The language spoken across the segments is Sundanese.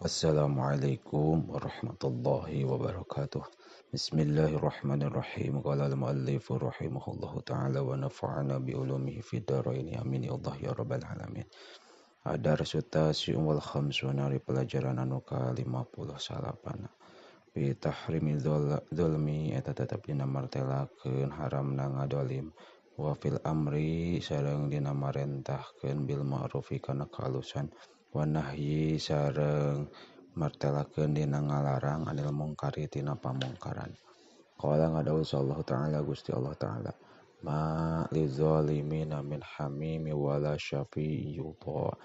Assalamualaikum warahmatullahi wabarakatuh. Bismillahirrahmanirrahim. Qala al-muallif rahimahullahu ta'ala wa nafa'ana bi ulumihi fid dharain amin ya Allah ya rabbal alamin. Ada rasuta wal khamsuna ri pelajaran anu ka 58. Bi tahrimi dzulmi eta tetep dina martelakeun haramna ngadolim. Wa fil amri sareng dina marentahkeun bil ma'rufi kana kalusan. Wa nahyi sareng martelakeun dina ngalarang anil mungkari tina pamungkaran. Qala ngadawu sallallahu ta'ala Gusti Allah ta'ala. Ma lizalimina min hamimi wala syafi'i yuta.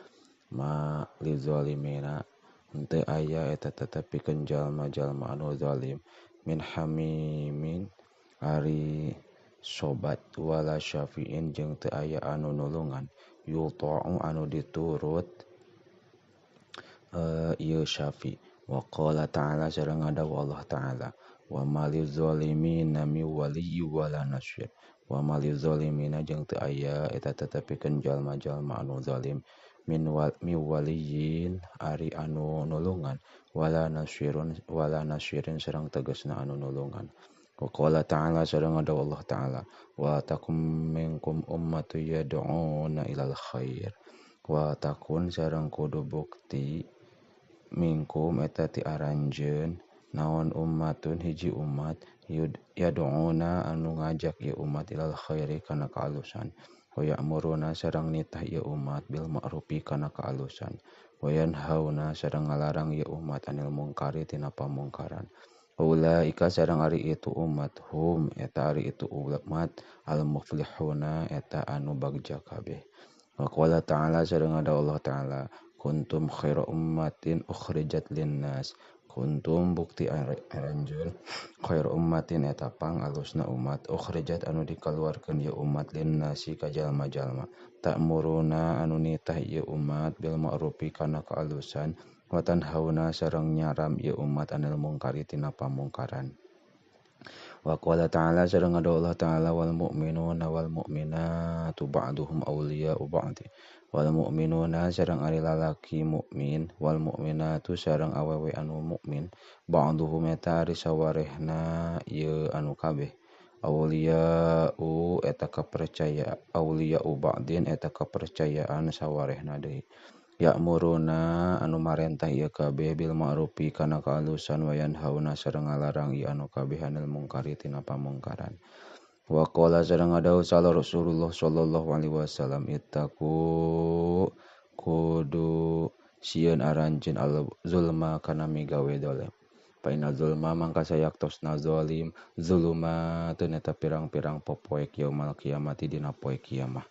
Ma lizalimina henteu aya eta tetepikeun jalma-jalma anu zalim min hamimin ari sobat wala syafi'in jeung teu aya anu nulungan yuta'u anu diturut ieu syafi' wa qala ta'ala sareng ngadawu Allah ta'ala wa maliz zalimina mi waliyyi wala nasyir wa maliz zalimina jeung teu aya eta tetepikeun jalma-jalma anu zalim min waliyyin ari anu nulungan wala nasyirin sareng tegasna anu nulungan. Wa qala ta'ala sareng ngadawu Allah ta'ala wa takum minkum ummatu yad'una ilal khair wa takun sareng kudu bukti minkum eta ti aranjeun naon ummatun hiji umat yad'una anu ngajak ieu umat ilal khairi kana kaalusan wa ya'muruna sareng nitah ieu umat bil ma'rufi kana kaalusan wa yanhauna sareng ngalarang ieu umat anil mungkari tina pamungkaran. Ulaika sareng ari itu umat hum eta ari itu umat al muflihuna eta anu bagja kabeh. Wa qala ta'ala sareng ngadawu Allah ta'ala kuntum khaira ummatin ukhrijat linnas kuntum bukti aranjeun khaira ummatin eta pang alusna umat ukhrijat anu dikaluarkeun ieu umat linnasi ka jalma-jalma ta'muruna anu nitah ieu umat bil ma'rufi kana kaalusan wa tanhauna sareng nyaram ieu umat anil mungkari tina pamungkaran. Wa qala ta'ala sareng ngadawu Allah ta'ala wal mu'minuna wal mu'minatu ba'duhum awliya'u ba'd wal mu'minuna sareng ari lalaki mukmin wal mu'minatu sareng awewe anu mukmin ba'duhum eta ari sawarehna ieu anu kabeh awliya'u eta kapercaya awliya'u ba'din eta kapercayaan sawarehna deui. Ya'muruna anu marentah ieu kabeh bil ma'rufi kana kaalusan wa yanhauna sareng ngalarang ieu anu kabeh anil mungkari tina pamungkaran. Wa qala sareng ngadawu Rasulullah sallallahu alaihi wasallam ittaqu kudu sieun aranjeun al zulma kana migawe dolim. Fa inna zulma mangka sayaktosna zalim zulumatun eta pirang-pirang popoek yaumul kiamati dina poe kiamah.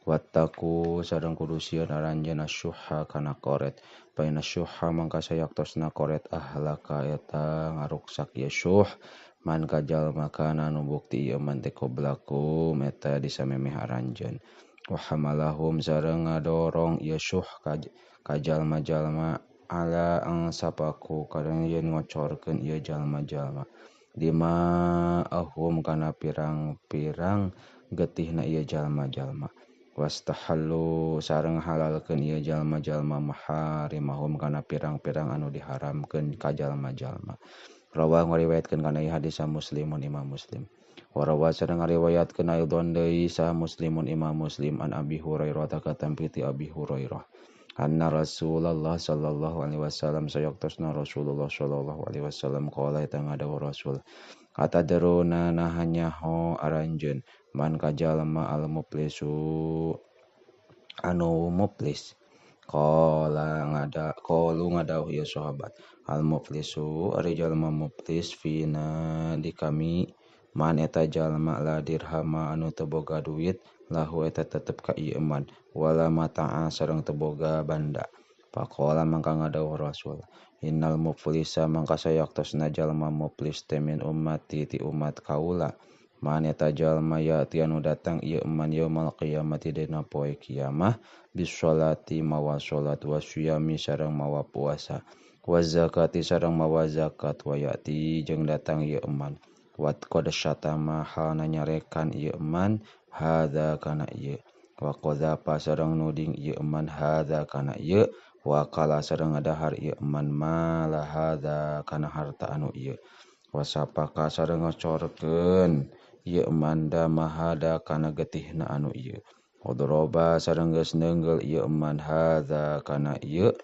Wattaku sareng kudu sieun aranjeun asyuha kana koret fa inna syuha mangka sayaktosna koret ahlaka eta ngaruksak ieu syuh man ka jalma kana anu bukti ieu man teh qoblakum eta disamemeh aranjeun wa hamalahum sareng ngadorong ieu syuh ka jalma-jalma ala angsapaku kana yen ngocorkeun ieu jalma-jalma dima ahum kana pirang-pirang getihna ieu jalma-jalma wastahallu sareng halalkeun ieu jalma-jalma maharimahum kana pirang-pirang anu diharamkeun ka jalma-jalma. Rawah ngariwayatkeun kana ieu hadis Muslimun Imam Muslim. Wa rawah sareng ngariwayatkeun aidon deui sah Muslimun Imam Muslim an Abi Hurairah tatampi ti Abi Hurairah. Anna Rasulullah sallallahu alaihi wasallam sayaktosna Rasulullah sallallahu alaihi wasallam qala eta ngadawu Rasul atadruna nahanyaho aranjeun man ka jalma al muflisu anu muflis qalu ngadawu ieu sahabat al muflisu ari jalma muflis fina di kami man eta jalma la dirhama anu teu boga duit lahu eta tetep ka ieu man wala mata'a sareng teu boga banda. Faqala mangka ngadawu Rasul innal muflisa mangka sayaktosna jalma muflis teh min ummati ti umat kaula man eta jalma ya'ti anu datang ieu man yaumul qiyamati dina poe kiamah bisolati mawa salat wasyami sareng mawa puasa wa zakati sareng mawa zakat wa ya'ti jeung datang ieu man wat qad syatama halna nyarekan ieu man hadza kana ieu wa qadzafa sareng nuding ieu man hadza kana ieu wa qala sareng ngadahar ieu eman mala hadza kana harta anu ieu wasapaka sareng ngacorkeun ieu eman da mahada kana getihna anu ieu odroba sareng geus neunggel ieu eman hadza kana ieu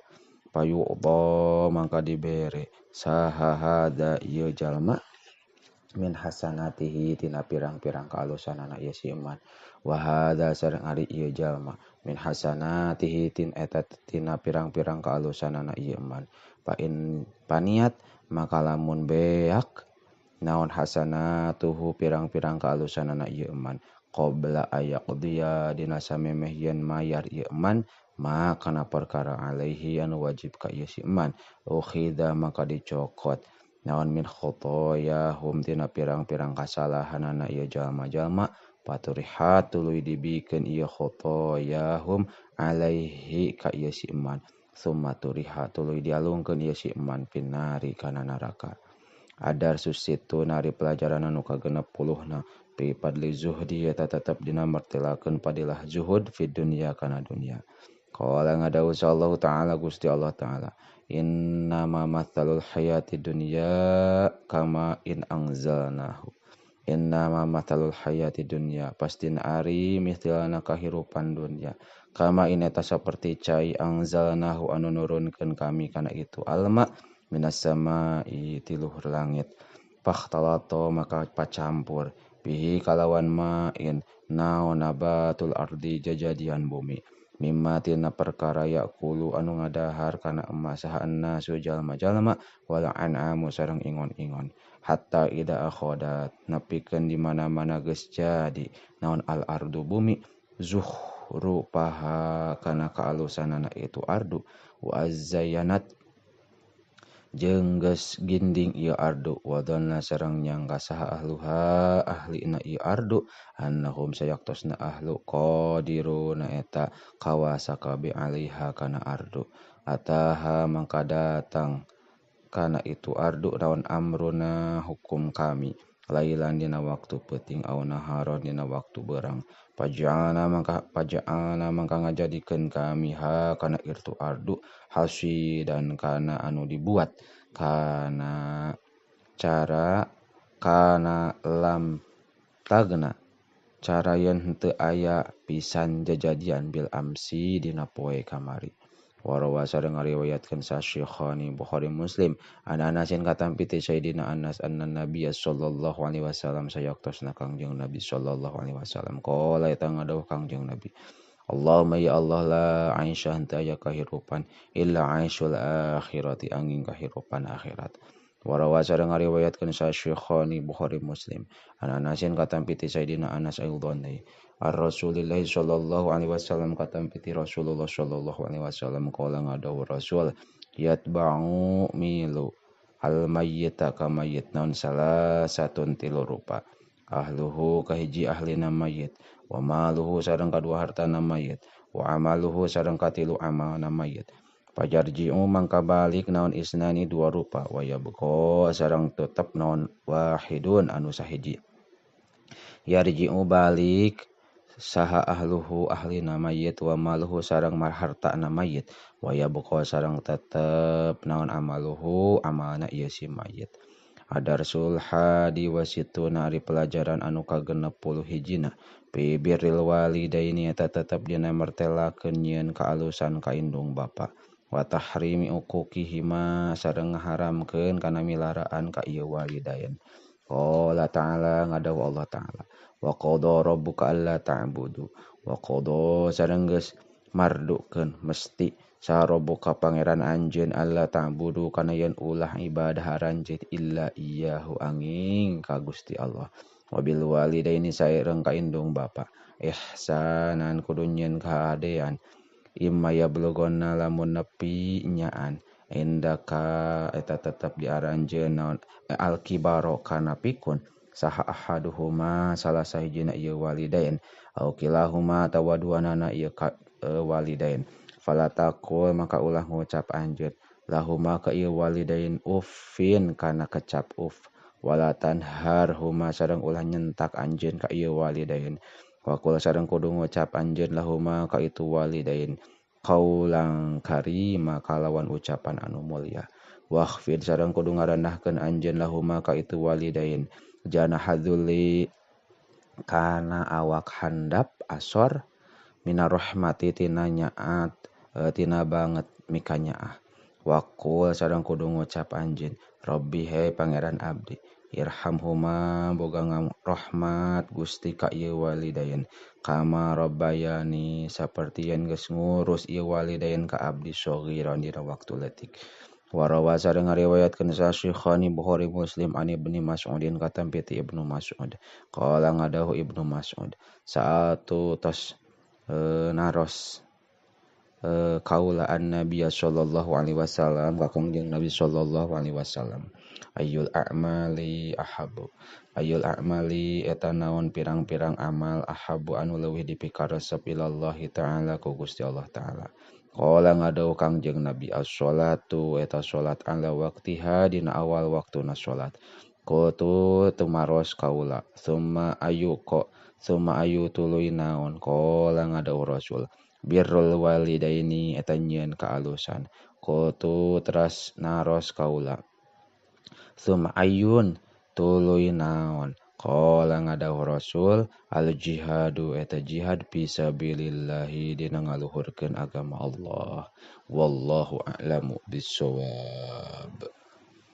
payu'dha mangka dibere saha hadza ieu jalma min hasanatihi tina pirang-pirang kaalusanana ieu si eman wa hadza sareng ari ieu jalma min hasanatihi tina pirang-pirang kaalusanana ieu eman paniat maka lamun beak naon hasanatuhu pirang-pirang kaalusanana ieu eman qabla ayaqdiya dina samemeh yen mayar ieu eman kana perkara alaihi anu wajib ka ieu si eman ukhida maka dicokot naon min khotoyahum tina pirang-pirang kasalahanana ieu jalma-jalma paturihat tuluy dibikeun ieu khotoyahum alaihi ka ieu si eman summa turihat tuluy dialungkeun ieu si eman finari kana neraka adar susitu nari pelajaran anu kagenep puluhna fi padli zuhdi eta tetep dina martelakeun padilah zuhud fi dunya kana dunya qala ngadawu sallallahu taala Gusti Allah taala inna ma mathalul hayati dunya kama in anzalnahu inna ma mathalul hayati dunya pastina ari mistilana kahirupan dunya kama in eta saperti cai anzalnahu anu nurunkeun kami kana itu alma minas samai ti luhur langit fakhtalato maka pacampur bihi kalawan ma'in naon nabatul ardi jajadian bumi mimma tina perkara yakulu anu ngadahar kana emas saha annasu jalma-jalma wala an'amu sareng ingon-ingon hatta ida akhodat nepikeun di mana-mana geus jadi naon al ardu bumi zuhrupaha kana kaalusanana itu ardu wa azzayanat jeung geus ginding ieu ardu wadonna sareng nyangka saha ahluha ahlina ieu ardu annahum sayaktosna ahlu qadiruna eta kawasa kabe alaiha kana ardu ataha mangka datang kana itu ardu naon amruna hukum kami lailan dina waktu peuting au naharon dina waktu beurang paja'ana mangka ngajadikeun kami ha kana irtu ardu hasidan kana anu dibuat kana cara kana lam tagna cara yen henteu aya pisan jajadian bil amsi dina poe kamari warawa sareng ngariwayatkeun sa Syekhani Bukhari Muslim an Anasin katampi ti Sayyidina Anas anna Nabiy sallallahu alaihi wasallam sayaktosna Kangjeng Nabi sallallahu alaihi wasallam qala eta ngadawuh Kangjeng Nabi Allahumma ya Allah la aisha henteu aya kahirupan illa aishul akhirati angin kahirupan akhirat warawa sareng ngariwayatkeun sa Syekhani Bukhari Muslim an Anasin katampi ti Sayyidina Anas aidon Ar-Rasulillahi sallallahu alaihi wasallam katampiti Rasulullah sallallahu alaihi wasallam qala ngadawu Rasul yatba'u milu al-mayyita kamayyit naun salah satun tilu rupa ahluhu kahiji ahlina mayyit wa maluhu sareng kadua hartana mayyit wa amaluhu sareng katilu amalna mayyit pajarji'u mangka balik naon isnani dua rupa wa yabqa sareng tetep naon wahidun anu sahiji yarji'u balik saha ahluhu ahlina mayyit wa maluhu sareng hartana mayyit wa yabqa sareng tetep naon amaluhu amalna ieu si mayyit adarsul hadi wasituna ari pelajaran anu kagenep puluh hijina fi birril walidaini eta tetep dina martelakeun nyieun kaalusan ka indung bapa wa tahrimi uquqihima sareng ngaharamkeun kana milaraan ka ieu walidain qala ta'ala ngadawu Allah ta'ala wa qada rabbuka alla ta'budu wa qada sareng geus mardukeun mesti sa rabbuka pangeran anjeun alla ta'budu kana yen ulah ibadah aranjeun illa iyyahu angin ka Gusti Allah wa bil walidaini sareng ka indung bapa ihsanan kudu nyieun kaadean imma yablugonna lamun nepi nyaan indaka eta tetep diaranjeun naon al-kibaro kana pikun saha ahaduhuma salah sahijina ieu walidain au kilahuma tawaduanana ieu walidain falatakul maka ulah ngucap anjeun lahuma ka ieu walidain uffin kana kecap uff walatan harhuma sareng ulah nyentak anjeun ka ieu walidain wa qul sareng kudu ngucap anjeun lahuma ka itu walidain qaulang karima kalawan ucapan anu mulia. Wakhfid sareng kudu ngarendahkeun anjeun lahuma ka itu walidain janahadzulli kana awak handap asor minar rahmati tina nyaat tina banget mika nyaah. Waqul sareng kudu ngucap anjeun Rabbi he pangeran abdi irhamhuma boga rahmat Gusti ka ieu walidain kama rabbayani saperti yen geus ngurus ieu walidain ka abdi shagiran dina waktu leutik. Warawa sareng ngariwayatkeun sa Syekhani Bukhari Muslim ani Ibnu Mas'udin katampi ti Ibnu Mas'ud. Qala ngadahu Ibnu Mas'ud saatu tos naros kaula an-nabiy sallallahu alaihi wasallam kakung jeung Nabi sallallahu alaihi wasallam ayyul a'mali eta naon pirang-pirang amal ahabu anu leuwih dipikaresep ilallahi ta'ala ku Gusti Allah ta'ala. Qala ngadau kangjeng Nabi as-sholatu eta salat ala waqtiha dina awal waktuna salat. Qultu tumaros kaula summa ayu tuluy naon qala ngadau Rasul birrul walidaini eta nyieun kaalusan. Qultu teras naros kaula summa ayun tuluy naon qala ngadau Rasul al jihadu eta jihad fisabilillahi dina ngaluhurkeun agama Allah. Wallahu a'lamu bissawab.